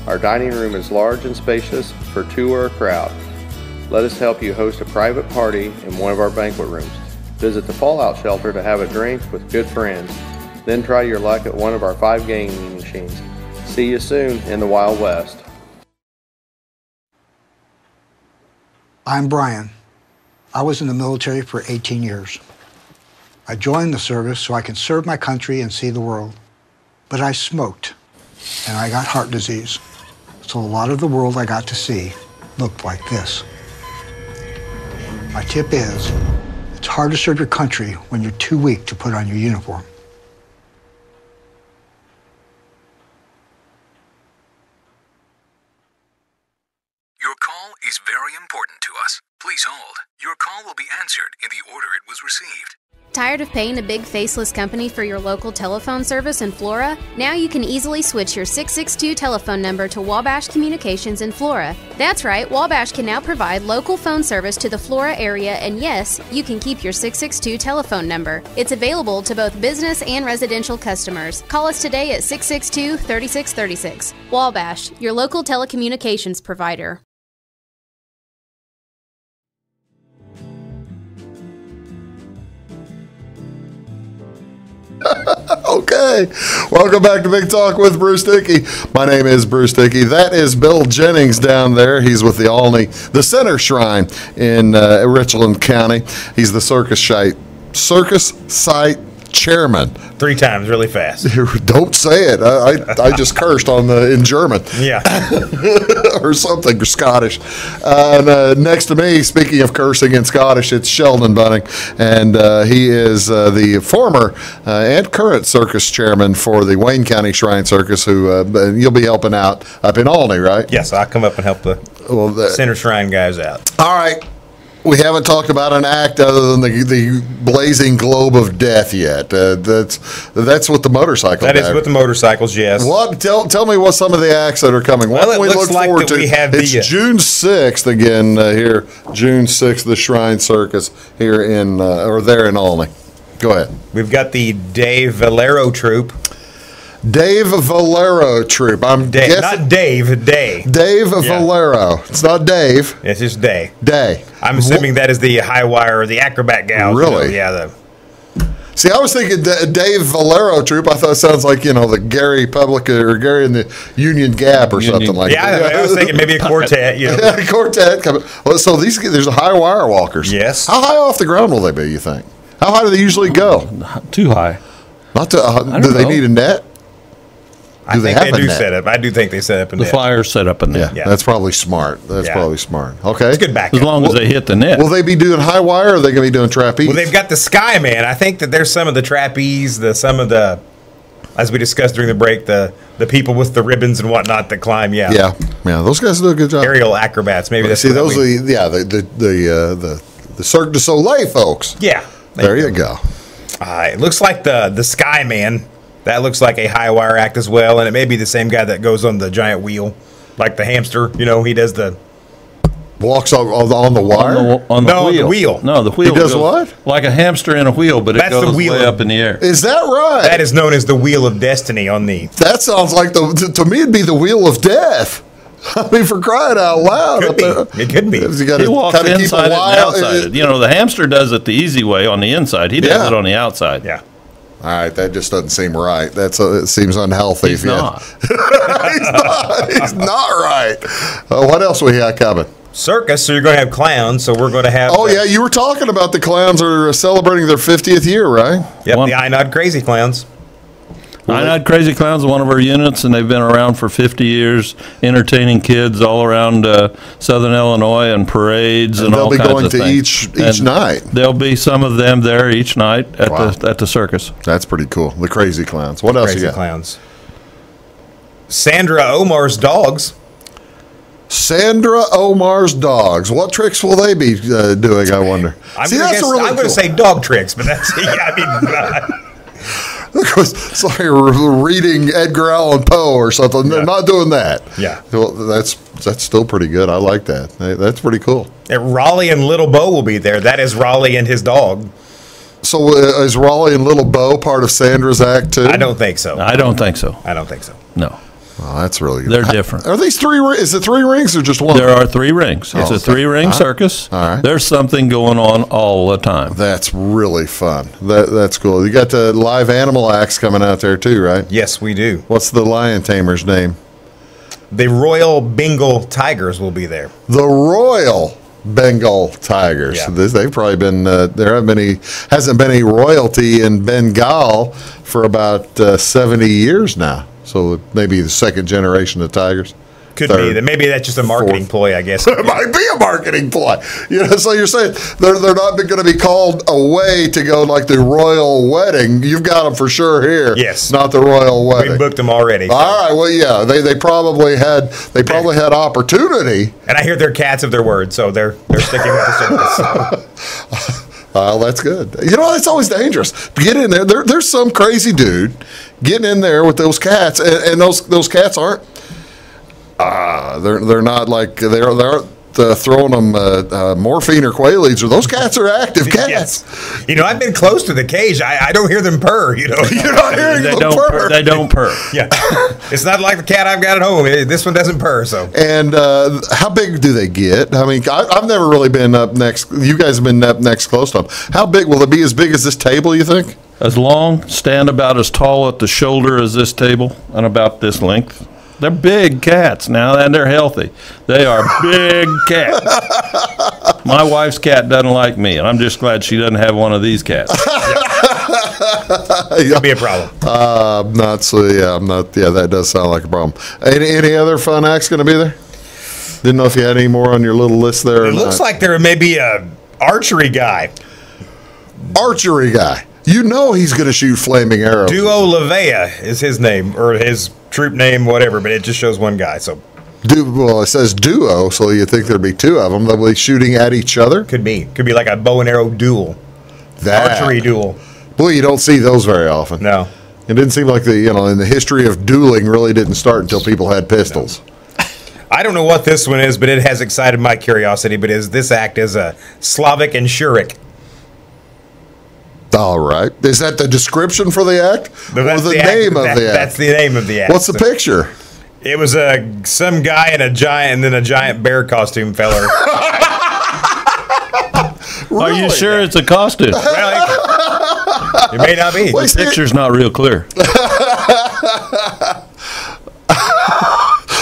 Our dining room is large and spacious for two or a crowd. Let us help you host a private party in one of our banquet rooms. Visit the Fallout Shelter to have a drink with good friends. Then try your luck at one of our 5 gaming machines. See you soon in the Wild West. I'm Brian. I was in the military for 18 years. I joined the service so I can serve my country and see the world. But I smoked, and I got heart disease. So a lot of the world I got to see looked like this. My tip is, it's hard to serve your country when you're too weak to put on your uniform. Your call is very important to us. Please hold. Your call will be answered in the order it was received. Tired of paying a big faceless company for your local telephone service in Flora? Now you can easily switch your 662 telephone number to Wabash Communications in Flora. That's right, Wabash can now provide local phone service to the Flora area, and yes, you can keep your 662 telephone number. It's available to both business and residential customers. Call us today at 662-3636. Wabash, your local telecommunications provider. Okay, welcome back to Big Talk with Bruce Dickey. My name is Bruce Dickey. That is Bill Jennings down there. He's with the Olney, the Center Shrine in Richland County. He's the Circus site chairman. 3 times, really fast. Don't say it. I just cursed in German. Yeah. Or something, or Scottish. Next to me, speaking of cursing in Scottish, it's Sheldon Bunning, and he is the former and current circus chairman for the Wayne County Shrine Circus, who you'll be helping out up in Olney, right? Yes, I'll come up and help the Center Shrine guys out. All right. We haven't talked about an act other than the blazing globe of death yet. That's with the motorcycle. That is with the motorcycles, yes. What? Tell me what some of the acts that are coming. What can we look forward to? It's June 6th again here. June 6th, the Shrine Circus here in in Olney. Go ahead. We've got the Dave Valero Troupe. Dave Valero Troupe. I'm guessing. Not Dave, Day. Dave Valero. It's not Dave. It's just Day. Day. I'm assuming that is the high wire or the acrobat gal. Really? See, I was thinking Dave Valero Troupe. I thought it sounds like, the Gary Public or Gary in the Union Gap or something like that. Yeah, I was thinking maybe a quartet. Yeah, quartet. So there's the high wire walkers. Yes. How high off the ground will they be, you think? How high do they usually go? Too high. Not too, do they need a net? I think they do set up. I do think they set up a net. The flyers set up a net. Yeah, that's probably smart. Probably smart. Okay. It's good backup. As long as they hit the net. Will they be doing high wire or are they going to be doing trapeze? Well, they've got the Skyman. I think that there's some of the trapeze, some of the, as we discussed during the break, the people with the ribbons and whatnot that climb. Yeah. Those guys do a good job. Aerial acrobats. Maybe that's those are the Cirque du Soleil folks. Yeah. There you go. It looks like the Skyman. That looks like a high wire act as well, and it may be the same guy that goes on the giant wheel, like the hamster. He does the walks on the wire. On the wheel. The wheel. No, the wheel. He does what? Like a hamster in a wheel, but it goes way up in the air. Is that right? That is known as the Wheel of Destiny on the. That sounds like to me it'd be the Wheel of Death. I mean, for crying out loud. It could be. He walks inside and outside. The hamster does it the easy way on the inside. He does it on the outside. Yeah. All right, that just doesn't seem right. It seems unhealthy. He's not. He's not right. What else we got coming? Circus, so you're going to have clowns, so we're going to have... Oh, yeah, you were talking about the clowns are celebrating their 50th year, right? Yep, the Ainad Crazy Clowns. Ainad Crazy Clowns is one of our units, and they've been around for 50 years, entertaining kids all around Southern Illinois and parades and all kinds of things. They'll be going to each night. There'll be some of them there each night at the circus. That's pretty cool. The Crazy Clowns. What else you got? Crazy Clowns. Sandra Omar's Dogs. Sandra Omar's Dogs. What tricks will they be doing, I wonder? I'm going to say dog tricks, but that's... It's like reading Edgar Allan Poe or something. They're not doing that. Yeah. Well, that's still pretty good. I like that. That's pretty cool. Raleigh and Little Bo will be there. That is Raleigh and his dog. So is Raleigh and Little Bo part of Sandra's act too? I don't think so. I don't think so. No. Oh, that's really good. They're different. Are these three? Is it 3 rings or just one? There are 3 rings. It's a 3-ring circus. All right. There's something going on all the time. That's really fun. That's cool. You got the live animal acts coming out there too, right? Yes, we do. What's the lion tamer's name? The Royal Bengal Tigers will be there. The Royal Bengal Tigers. Yeah. They've probably been there hasn't been any royalty in Bengal for about 70 years now. So maybe the second generation of Tigers. Could be. Maybe that's just a marketing ploy, I guess. It might be a marketing ploy. So you're saying they're not going to be called away to go like the royal wedding. You've got them for sure here. Yes. Not the royal wedding. We booked them already. So. All right. Well, yeah. They probably had opportunity. And I hear they're cats of their word, so they're sticking with the circus. That's good. It's always dangerous to get in there. There's some crazy dude getting in there with those cats, and those cats aren't. They're not like they aren't throwing them morphine or Quaaludes. Or those cats are active cats. Yes. I've been close to the cage. I don't hear them purr. You're not hearing them purr. They don't purr. Yeah, it's not like the cat I've got at home. This one doesn't purr. So. And how big do they get? I mean, I've never really been up next. You guys have been up next close to them. How big will it be? As big as this table? You think? As long, stand about as tall at the shoulder as this table, and about this length. They're big cats now, and they're healthy. They are big cats. My wife's cat doesn't like me, and I'm just glad she doesn't have one of these cats. Could be a problem. Not so. Yeah, I'm not. Yeah, that does sound like a problem. Any other fun acts going to be there? Didn't know if you had any more on your little list there. It looks like there may be a archery guy. Archery guy. You know he's going to shoot flaming arrows. Duo Lavea is his name, or his troop name, whatever, but it just shows one guy. So, well, it says duo, so you think there'd be two of them. They'll be shooting at each other? Could be like a bow and arrow duel. Archery duel. Boy, you don't see those very often. No. It didn't seem like in the history of dueling really didn't start until people had pistols. No. I don't know what this one is, but it has excited my curiosity. But this act is a Slavic and Shurik. All right. Is that the description for the act? Or the name of the act? That's the name of the act. What's the picture? It was some guy in a giant bear costume feller. Really? Are you sure it's a costume? Well, it may not be. The picture's not real clear.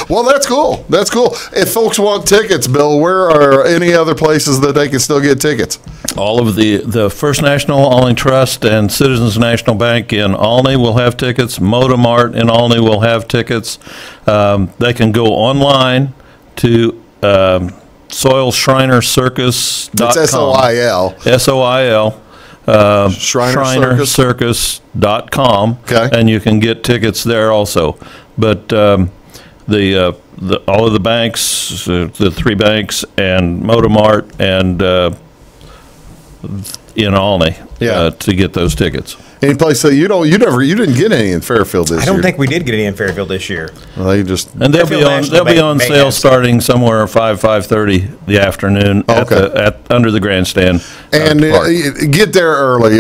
Well, that's cool. That's cool. If folks want tickets, Bill, where are any other places that they can still get tickets? All of the First National, Olney Trust, and Citizens National Bank in Olney will have tickets. Motomart in Olney will have tickets. They can go online to SoilShrinerCircus.com. It's S-O-I-L. S-O-I-L. ShrinerCircus.com. Okay. And you can get tickets there also. But all of the banks, the three banks, and Motomart, and in Olney, to get those tickets. Any place that you didn't get any in Fairfield this year? I don't think we did get any in Fairfield this year. Well, and they'll be on sale starting somewhere 5:30 the afternoon at under the grandstand. And get there early.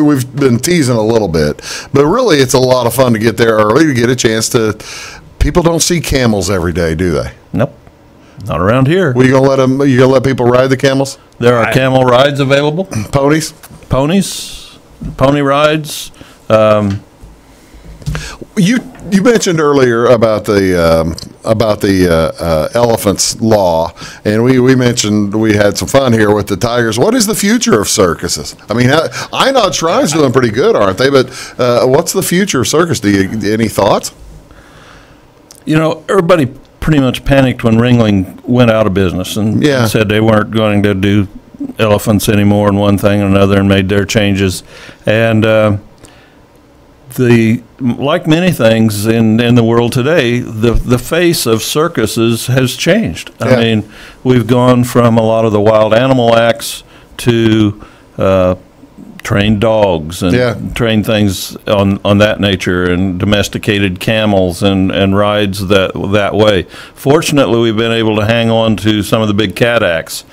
We've been teasing a little bit, but really it's a lot of fun to get there early to get a chance to. People don't see camels every day, do they? Nope, not around here. Well, you gonna let people ride the camels? There are camel rides available. Ponies. Pony rides. You mentioned earlier about the elephants law, and we mentioned we had some fun here with the tigers. What is the future of circuses? I mean, Ainad Shrine's doing pretty good, aren't they? But what's the future of circus? Any thoughts? Everybody pretty much panicked when Ringling went out of business and said they weren't going to do elephants anymore and one thing and another, and made their changes. And like many things in the world today, the face of circuses has changed. I mean, we've gone from a lot of the wild animal acts to trained dogs and trained things on that nature, and domesticated camels and rides that way. Fortunately, we've been able to hang on to some of the big cat acts.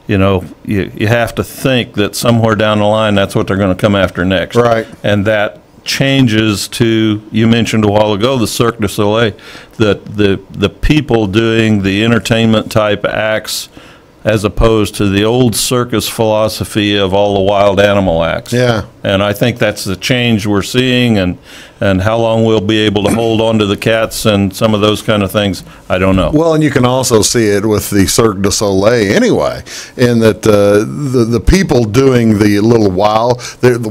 You have to think that somewhere down the line that's what they're going to come after next. Right. And that changes to, you mentioned a while ago, the Cirque du Soleil, that the people doing the entertainment type acts as opposed to the old circus philosophy of all the wild animal acts. Yeah. And I think that's the change we're seeing, and how long we'll be able to hold on to the cats and some of those kind of things, I don't know. Well, and you can also see it with the Cirque du Soleil anyway, in that the people doing the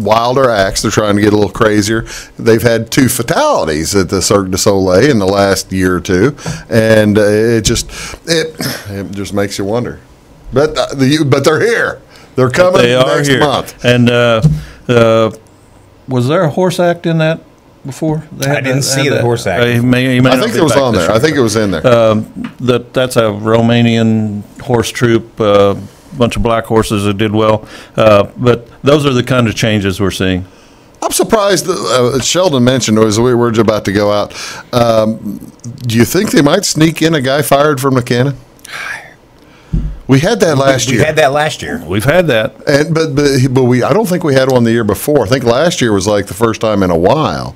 wilder acts, they're trying to get a little crazier. They've had 2 fatalities at the Cirque du Soleil in the last year or two, and it just makes you wonder. But they're here. They're coming next month. And was there a horse act in that before? I didn't see the horse act. I think it was on there. I think it was in there. That's a Romanian horse troupe, a bunch of black horses that did well. But those are the kind of changes we're seeing. I'm surprised that Sheldon mentioned as we were about to go out. Do you think they might sneak in a guy fired from the cannon? We had that last year. We had that last year. We've had that, but I don't think we had one the year before. I think last year was like the first time in a while.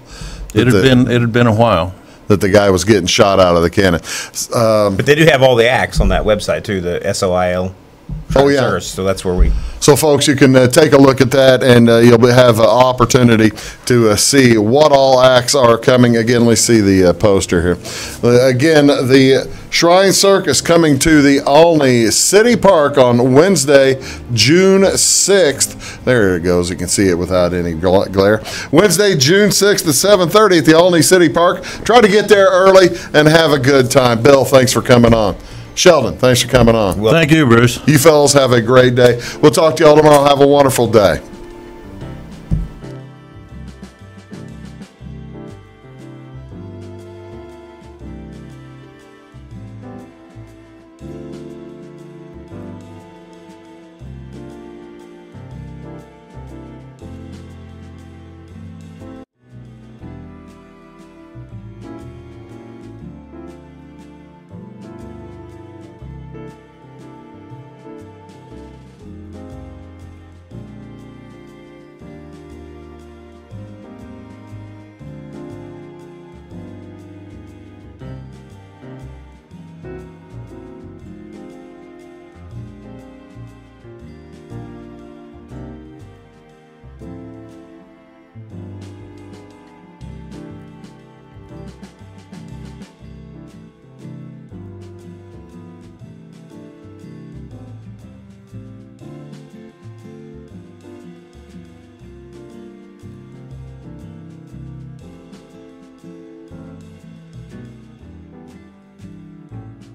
It had been a while that the guy was getting shot out of the cannon. But they do have all the acts on that website too. The SOIL. Service, so that's where we. So, folks, you can take a look at that, and you'll have an opportunity to see what all acts are coming. Again, let's see the poster here. Again, the Shrine Circus coming to the Olney City Park on Wednesday, June 6th. There it goes. You can see it without any glare. Wednesday, June 6th at 7:30 at the Olney City Park. Try to get there early and have a good time. Bill, thanks for coming on. Sheldon, thanks for coming on. Thank you, Bruce. You fellas have a great day. We'll talk to y'all tomorrow. Have a wonderful day.